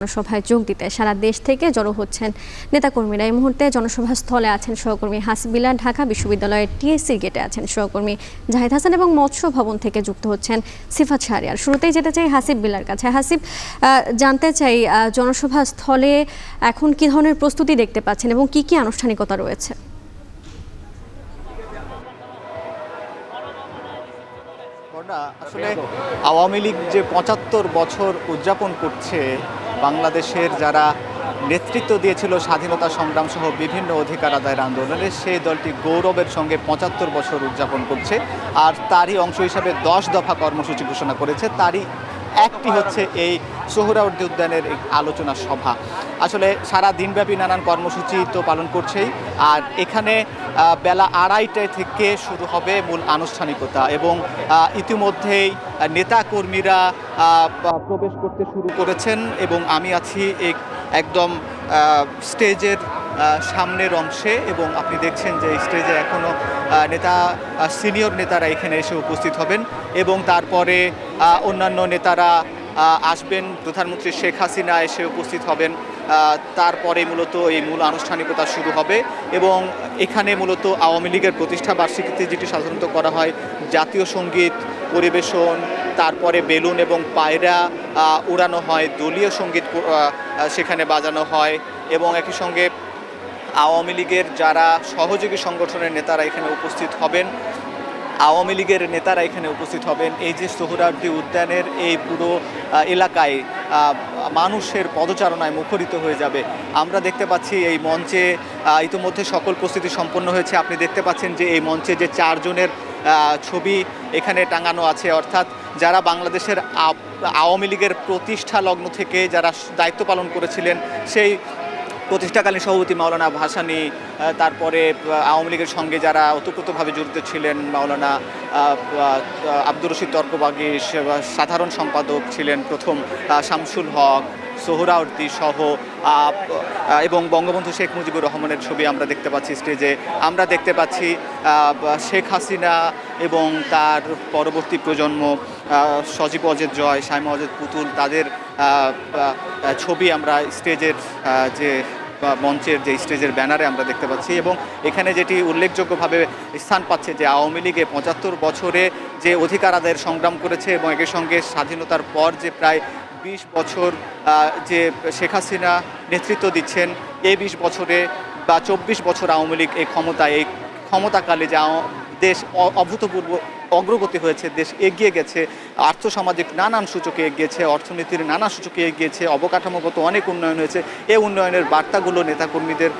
জনসভায় যোগ দিতে সারা দেশ থেকে জড়ো হচ্ছেন নেতাকর্মীরা। এই মুহূর্তে জনসভা স্থলে আছেন সহকর্মী হাসিব বিল্লাহ, ঢাকা বিশ্ববিদ্যালয়ের টিএসসি গেটে আছেন সহকর্মী জাহিদ হাসান এবং মৎস্য ভবন থেকে যুক্ত হচ্ছেন সিফাত শাহরিয়ার। শুরুতেই যেতে চাই হাসিব বিল্লাহর কাছে। হাসিব, জানতে চাই জনসভা স্থলে এখন কি ধরনের প্রস্তুতি দেখতে পাচ্ছেন এবং কি কি আনুষ্ঠানিকতা রয়েছে? আসলে আওয়ামী লীগ যে ৭৫ বছর উদযাপন করছে, বাংলাদেশের যারা নেতৃত্ব দিয়েছিল স্বাধীনতা সংগ্রাম সহ বিভিন্ন অধিকার আদায়ের আন্দোলনে, সেই দলটি গৌরবের সঙ্গে ৭৫ বছর উদযাপন করছে। আর তারই অংশ হিসাবে 10 দফা কর্মসূচি ঘোষণা করেছে। তারই একটি হচ্ছে এই সোহরাওয়ার্দী উদ্যানের আলোচনা সভা। আসলে সারা দিনব্যাপী নানান কর্মসূচি তো পালন করছেই, আর এখানে বেলা 2:30 থেকে শুরু হবে মূল আনুষ্ঠানিকতা এবং ইতিমধ্যেই নেতাকর্মীরা প্রবেশ করতে শুরু করেছেন এবং আমি আছি একদম স্টেজের সামনের অংশে এবং আপনি দেখছেন যে স্টেজে এখনও সিনিয়র নেতারা এখানে এসে উপস্থিত হবেন এবং তারপরে অন্যান্য নেতারা আসবেন। প্রধানমন্ত্রী শেখ হাসিনা এসে উপস্থিত হবেন। তারপরে মূলত এই মূল আনুষ্ঠানিকতা শুরু হবে এবং এখানে মূলত আওয়ামী লীগের প্রতিষ্ঠা বার্ষিকীতে যেটি সাধারণত করা হয়, জাতীয় সঙ্গীত পরিবেশন, তারপরে বেলুন এবং পায়রা উড়ানো হয়, দলীয় সঙ্গীত সেখানে বাজানো হয় এবং একই সঙ্গে আওয়ামী লীগের যারা সহযোগী সংগঠনের নেতারা এখানে উপস্থিত হবেন, আওয়ামী লীগের নেতারা এখানে উপস্থিত হবেন। এই যে সোহরাওয়ার্দী উদ্যানের এই পুরো এলাকায় মানুষের পদচারণায় মুখরিত হয়ে যাবে। আমরা দেখতে পাচ্ছি এই মঞ্চে ইতিমধ্যে সকল প্রস্তুতি সম্পন্ন হয়েছে। আপনি দেখতে পাচ্ছেন যে এই মঞ্চে যে 4 জনের ছবি এখানে টাঙানো আছে, অর্থাৎ যারা বাংলাদেশের আওয়ামী লীগের প্রতিষ্ঠা লগ্ন থেকে যারা দায়িত্ব পালন করেছিলেন, সেই প্রতিষ্ঠাকালীন সভাপতি মাওলানা ভাসানী, তারপরে আওয়ামী লীগের সঙ্গে যারা ওতপ্রোতভাবে জড়িত ছিলেন মাওলানা আব্দুর রশিদ তর্কবাগী, সাধারণ সম্পাদক ছিলেন প্রথম শামসুল হক, সোহরাওয়ার্দী সহ এবং বঙ্গবন্ধু শেখ মুজিবুর রহমানের ছবি আমরা দেখতে পাচ্ছি স্টেজে। আমরা দেখতে পাচ্ছি শেখ হাসিনা এবং তার পরবর্তী প্রজন্ম সজীব অজেদ জয়, সাইমা অজেদ পুতুল, তাদের ছবি আমরা স্টেজের যে মঞ্চের যে স্টেজের ব্যানারে আমরা দেখতে পাচ্ছি এবং এখানে যেটি উল্লেখযোগ্যভাবে স্থান পাচ্ছে যে আওয়ামী লীগে ৭৫ বছরে যে অধিকার আদায়ের সংগ্রাম করেছে এবং একই সঙ্গে স্বাধীনতার পর যে প্রায় 20 বছর যে শেখ হাসিনা নেতৃত্ব দিচ্ছেন, এই 20 বছরে বা 24 বছর আওয়ামী লীগ এই ক্ষমতাকালে যে দেশ অভূতপূর্ব অগ্রগতি হয়েছে, দেশ এগিয়ে গেছে, আর্থসামাজিক নানান সূচকে এগিয়েছে, অর্থনীতির নানা সূচকে এগিয়েছে, অবকাঠামোগত অনেক উন্নয়ন হয়েছে। এই উন্নয়নের বার্তাগুলো নেতাকর্মীদের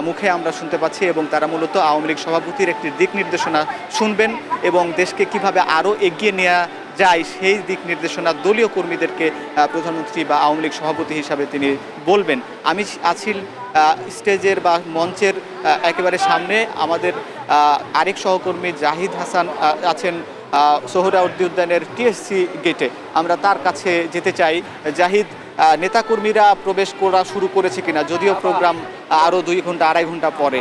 মুখে আমরা শুনতে পাচ্ছি এবং তারা মূলত আওয়ামী লীগ সভাপতির একটি দিক নির্দেশনা শুনবেন এবং দেশকে কিভাবে আরও এগিয়ে নেওয়া যায় সেই দিক নির্দেশনা দলীয় কর্মীদেরকে প্রধানমন্ত্রী বা আওয়ামী লীগ সভাপতি হিসাবে তিনি বলবেন। আমি আছি স্টেজের বা মঞ্চের একেবারে সামনে। আমাদের আরেক সহকর্মী জাহিদ হাসান আছেন সোহরাওয়ার্দী উদ্যানের টিএসসি গেটে। আমরা তার কাছে যেতে চাই। জাহিদ, নেতাকর্মীরা প্রবেশ করা শুরু করেছে কিনা, যদিও প্রোগ্রাম আরও 2 ঘন্টা 2.5 ঘন্টা পরে?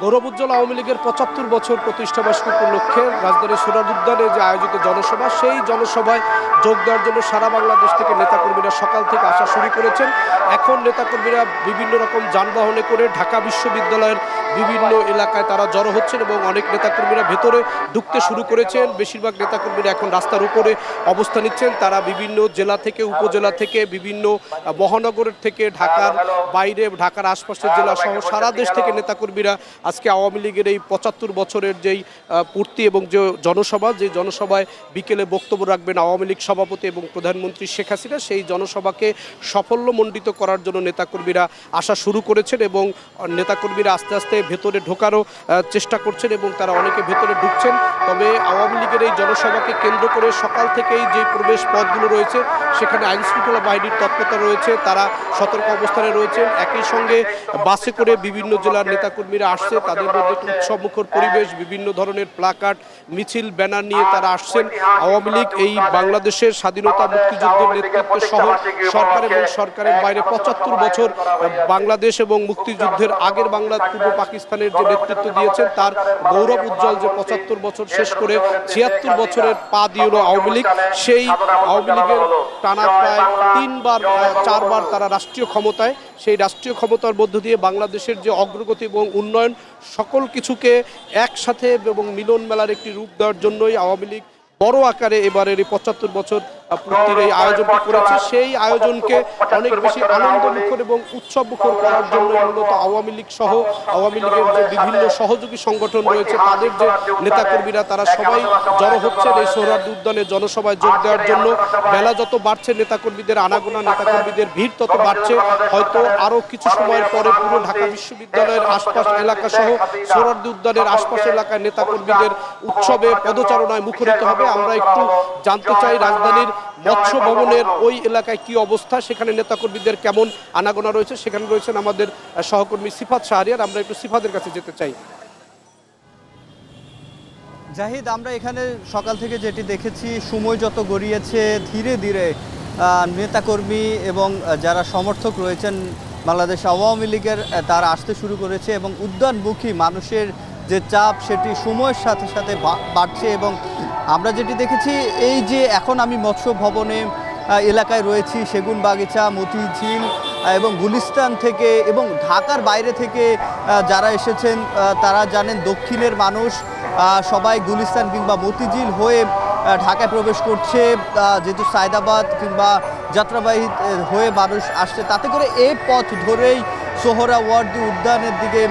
গৌরবোজ্জ্বল আওয়ামী লীগের ৭৫ বছর প্রতিষ্ঠা বার্ষিকী উপলক্ষে রাজধানীর সোহরাওয়ার্দী উদ্যানে যে আয়োজিত জনসভা, সেই জনসভায় যোগ দেওয়ার জন্য সারা বাংলাদেশ থেকে নেতাকর্মীরা সকাল থেকে আসা শুরু করেছেন। এখন নেতাকর্মীরা বিভিন্ন রকম যানবাহনে করে ঢাকা বিশ্ববিদ্যালয়ের বিভিন্ন এলাকায় তারা জড়ো হচ্ছেন এবং অনেক নেতাকর্মীরা ভেতরে ঢুকতে শুরু করেছেন। বেশিরভাগ নেতাকর্মীরা এখন রাস্তার উপরে অবস্থান নিচ্ছেন। তারা বিভিন্ন জেলা থেকে, উপজেলা থেকে, বিভিন্ন মহানগরের থেকে, ঢাকার বাইরে, ঢাকার আশপাশের জেলা সহ সারা দেশ থেকে নেতাকর্মীরা আজকে আওয়ামী লীগের এই ৭৫ বছরের যেই পূর্তি এবং যে জনসভা, যে জনসভায় বিকেলে বক্তব্য রাখবেন আওয়ামী লীগ সভাপতি এবং প্রধানমন্ত্রী শেখ হাসিনা, সেই জনসভাকে সাফল্যমণ্ডিত করার জন্য নেতাকর্মীরা আসা শুরু করেছেন এবং নেতাকর্মীরা আস্তে আস্তে ভেতরে ঢোকারও চেষ্টা করছেন এবং তারা অনেকে ভেতরে ঢুকছেন। তবে আওয়ামী লীগের এই জনসভাকে কেন্দ্র করে সকাল থেকেই যে প্রবেশ পথগুলো রয়েছে সেখানে আইনশৃঙ্খলা বাহিনীর তৎপরতা রয়েছে, তারা সতর্ক অবস্থানে রয়েছেন। একই সঙ্গে বাসে করে বিভিন্ন জেলার নেতাকর্মীরা আসছেন তাদের মধ্যে একটি উৎসবমুখর পরিবেশ, বিভিন্ন ধরনের প্লাকার্ড, মিছিল, ব্যানার নিয়ে তারা আসছেন। আওয়ামী লীগ এই বাংলাদেশের স্বাধীনতা মুক্তিযুদ্ধের নেতৃত্ব সহ সরকার এবং সরকারের বাইরে ৭৫ বছর বাংলাদেশ এবং মুক্তিযুদ্ধের আগের বাংলা পূর্ব পাকিস্তানের যে নেতৃত্ব দিয়েছেন তার গৌরব উজ্জ্বল যে ৭৫ বছর শেষ করে ৭৬ বছরের পা দিয়ে আওয়ামী লীগ, সেই আওয়ামী লীগের টানা প্রায় ৪বার তারা রাষ্ট্রীয় ক্ষমতায়, সেই রাষ্ট্রীয় ক্ষমতার মধ্য দিয়ে বাংলাদেশের যে অগ্রগতি এবং উন্নয়ন সকল কিছুকে একসাথে এবং মিলন মেলার একটি রূপ দেওয়ার জন্যই আওয়ামী লীগ বড় আকারে এবারের এই ৭৫ বছর পূর্তির এই আয়োজনটি করেছে। সেই আয়োজনকে অনেক বেশি আনন্দমুখর এবং উৎসবমুখর করার জন্য মূলত আওয়ামী লীগ সহ আওয়ামী লীগের যে বিভিন্ন সহযোগী সংগঠন রয়েছে তাদের যে নেতাকর্মীরা তারা সবাই জড়ো হচ্ছেন এই সোহরাওয়ার্দী উদ্যানে জনসভায় যোগ দেওয়ার জন্য। বেলা যত বাড়ছে নেতাকর্মীদের আনাগোনা, নেতাকর্মীদের ভিড় তত বাড়ছে। হয়তো আরও কিছু সময়ের পরে পুরো ঢাকা বিশ্ববিদ্যালয়ের আশপাশ এলাকা সহ সোহরাওয়ার্দী উদ্যানের আশপাশ এলাকায় নেতাকর্মীদের উৎসবে পদচারণায় মুখরিত হবে। আমরা একটু জানতে চাই রাজধানীর মৎস্য ভবনের ওই এলাকায় কি অবস্থা, সেখানে নেতাকর্মীদের কেমন আনাগোনা রয়েছে। সেখানে রয়েছেন আমাদের সহকর্মী সিফাত শাহরিয়ার, আমরা একটু সিফাতের কাছে যেতে চাই। জাহিদ, আমরা এখানে সকাল থেকে যেটি দেখেছি, সময় যত গড়িয়েছে ধীরে ধীরে নেতাকর্মী এবং যারা সমর্থক রয়েছেন বাংলাদেশ আওয়ামী লীগের তারা আসতে শুরু করেছে এবং উদ্যানমুখী মানুষের যে চাপ সেটি সময়ের সাথে সাথে বাড়ছে। এবং আমরা যেটি দেখেছি, এই যে এখন আমি মৎস্য ভবনে এলাকায় রয়েছি, সেগুনবাগিচা, মতিঝিল এবং গুলিস্তান থেকে এবং ঢাকার বাইরে থেকে যারা এসেছেন তারা জানেন দক্ষিণের মানুষ সবাই গুলিস্তান কিংবা মতিঝিল হয়ে ঢাকায় প্রবেশ করছে, যেহেতু সায়দাবাদ কিংবা যাত্রাবাহী হয়ে মানুষ আসছে, তাতে করে এই পথ ধরেই সোহরাওয়ার্দী উদ্যানের দিকে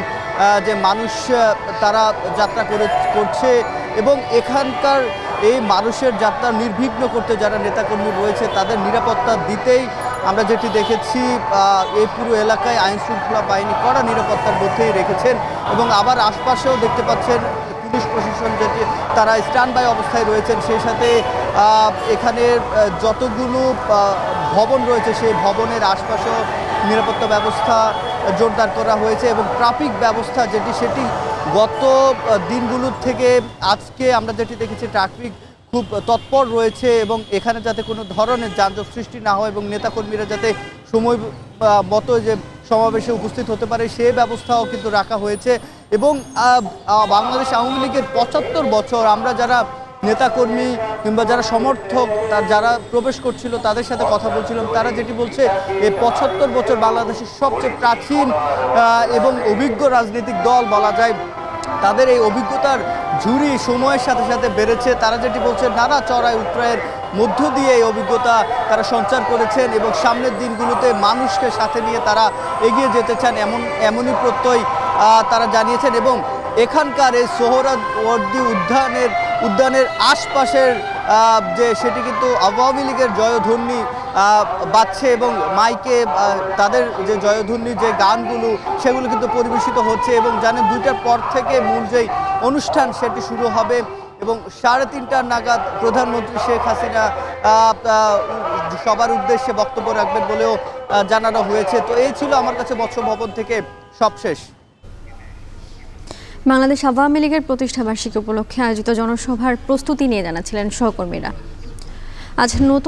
যে মানুষ তারা যাত্রা করছে। এবং এখানকার এই মানুষের যাত্রা নির্বিঘ্ন করতে যারা নেতাকর্মী রয়েছে তাদের নিরাপত্তা দিতেই আমরা যেটি দেখেছি, এই পুরো এলাকায় আইনশৃঙ্খলা বাহিনী কড়া নিরাপত্তার মধ্যেই রেখেছেন। এবং আবার আশপাশেও দেখতে পাচ্ছেন পুলিশ প্রশাসন যেটি তারা স্ট্যান্ড বাই অবস্থায় রয়েছেন। সেই সাথে এখানে যতগুলো ভবন রয়েছে সেই ভবনের আশপাশেও নিরাপত্তা ব্যবস্থা জোরদার করা হয়েছে এবং ট্রাফিক ব্যবস্থা সেটি গত দিনগুলোর থেকে আজকে আমরা যেটি দেখেছি ট্রাফিক খুব তৎপর রয়েছে এবং এখানে যাতে কোনো ধরনের যানজট সৃষ্টি না হয় এবং নেতাকর্মীরা যাতে সময় মতো যে সমাবেশে উপস্থিত হতে পারে সেই ব্যবস্থাও কিন্তু রাখা হয়েছে। এবং বাংলাদেশ আওয়ামী লীগের ৭৫ বছর আমরা যারা নেতাকর্মী কিংবা যারা সমর্থক যারা প্রবেশ করছিল তাদের সাথে কথা বলছিলাম, তারা যেটি বলছে এই ৭৫ বছর বাংলাদেশের সবচেয়ে প্রাচীন এবং অভিজ্ঞ রাজনৈতিক দল বলা যায়। তাদের এই অভিজ্ঞতার ঝুড়ি সময়ের সাথে সাথে বেড়েছে। তারা যেটি বলছে নানা চড়াই উৎরাইয়ের মধ্য দিয়ে এই অভিজ্ঞতা তারা সঞ্চার করেছেন এবং সামনের দিনগুলোতে মানুষকে সাথে নিয়ে তারা এগিয়ে যেতে চান এমনই প্রত্যয় তারা জানিয়েছেন। এবং এখানকার এই সোহরাওয়ার্দী উদ্যানের আশপাশের যে সেটি কিন্তু আওয়ামী লীগের জয়ধ্বনি বাজছে এবং মাইকে তাদের যে জয়ধ্বনি যে গানগুলো সেগুলো কিন্তু পরিবেশিত হচ্ছে। এবং জানেন 2টার পর থেকে মূল যেই অনুষ্ঠান সেটি শুরু হবে এবং 3:30 নাগাদ প্রধানমন্ত্রী শেখ হাসিনা সবার উদ্দেশ্যে বক্তব্য রাখবেন বলেও জানানো হয়েছে। তো এই ছিল আমার কাছে মৎস্য ভবন থেকে সবশেষ। বাংলাদেশ আওয়ামী লীগের প্রতিষ্ঠাবার্ষিকী উপলক্ষে আয়োজিত জনসভার প্রস্তুতি নিয়ে জানাচ্ছিলেন সহকর্মীরা। আজ নতুন